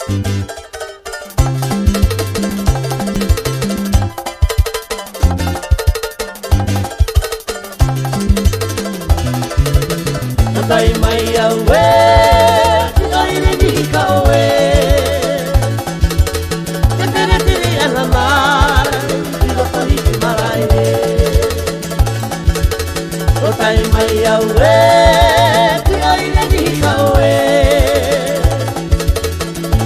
Dai mai aue, Tuaine Nikao te tere tere ala mar, ilo tohi te marae. O dai mai aue, Tuaine Nikao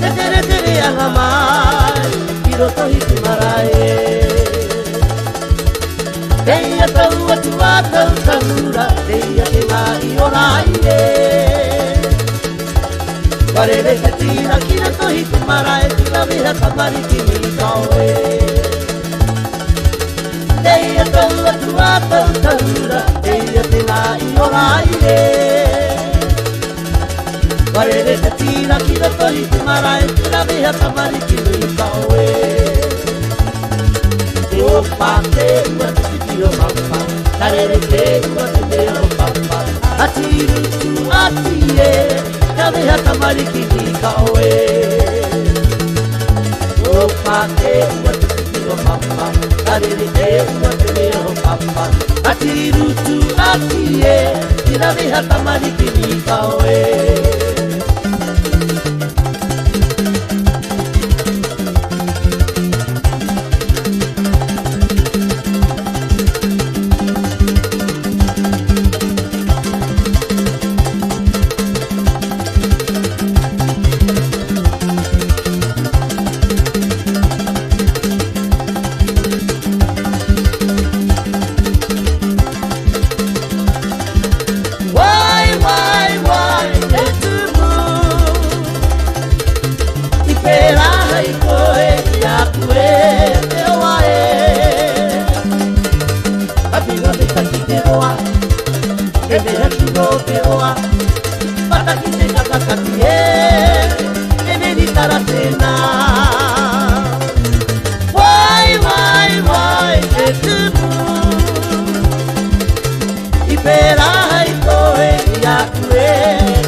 te tere tere ala mar, ilo tohi te marae. Deia tau atua tau taura, deia te mai o Oire. Warere te tira kira tohi te marae, tira viha tamari ki Nikao Deia tau atua tau taura, deia te mai o Oire. Warere te tira kira tohi te marae, tira viha tamari ki Nikao Te o pate ua te tiro mama, tarere te ua te teo papa. Atiru tu atie, kame hata mariki Nikao O pate ua te tiro mama, tarere te ua te teo papa. Atiru tu atie, kame hata mariki Nikao Veritara tena Vai, te tumu I pera i koe I akue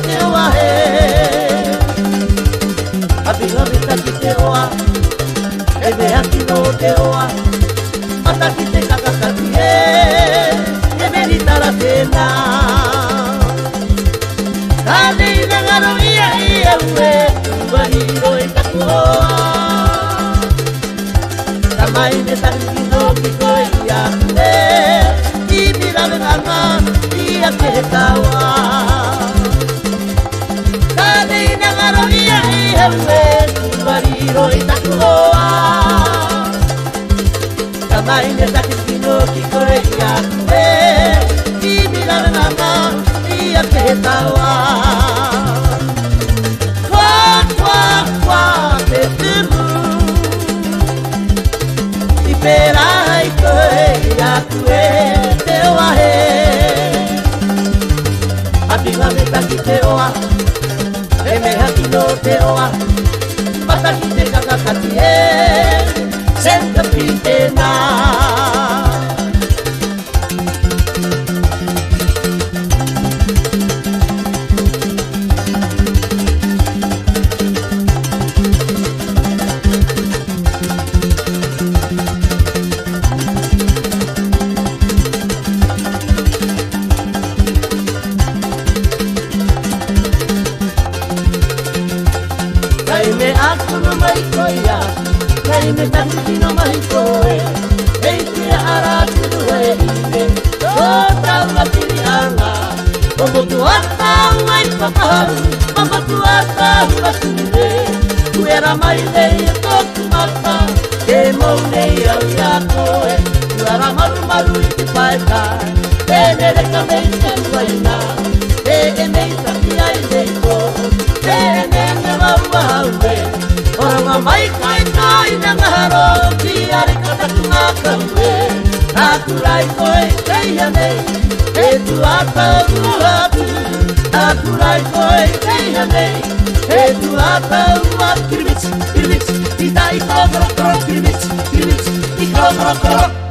te oahe Apinga mita ki te oa E mea ki no te oa Mata ki te kakakati E veritara tena Kane I ngaro ia ue Wahiro e kakuoa Kamai me tangi no ki koe I akue I mirawe nganga I ake tawa Kane I ngaro ia ue Wahiro e kakuoa Kamai me tangi no ki koe I akue I mirawe nganga I ake tawa te tumu I pera I koe I akue te oahe Apinga me taki te oa E me haki no te oa Mataki te kakakati e Senta pitena me Akono mai koia, kai me tanti no mai koe, ei tia ara turu e ine, o taua tiri anga, o motu ata mai pakaru, o motu ata hua ture, kuera mai lei e toku mata, ke mou nei au ia koe, kuera maru maru I te paeta, e nere ka mei te uaina, e mei taki ai nei ko, e nene maua haue, Oranga mai kai kai na ngaro ki are kataku ngā kaue Akurai koe keia nei E tu ata uatu Akurai koe keia nei E tu ata uatu Kiribits, kiribits, I tai koro koro koro Kiribits, kiribits, I koro koro koro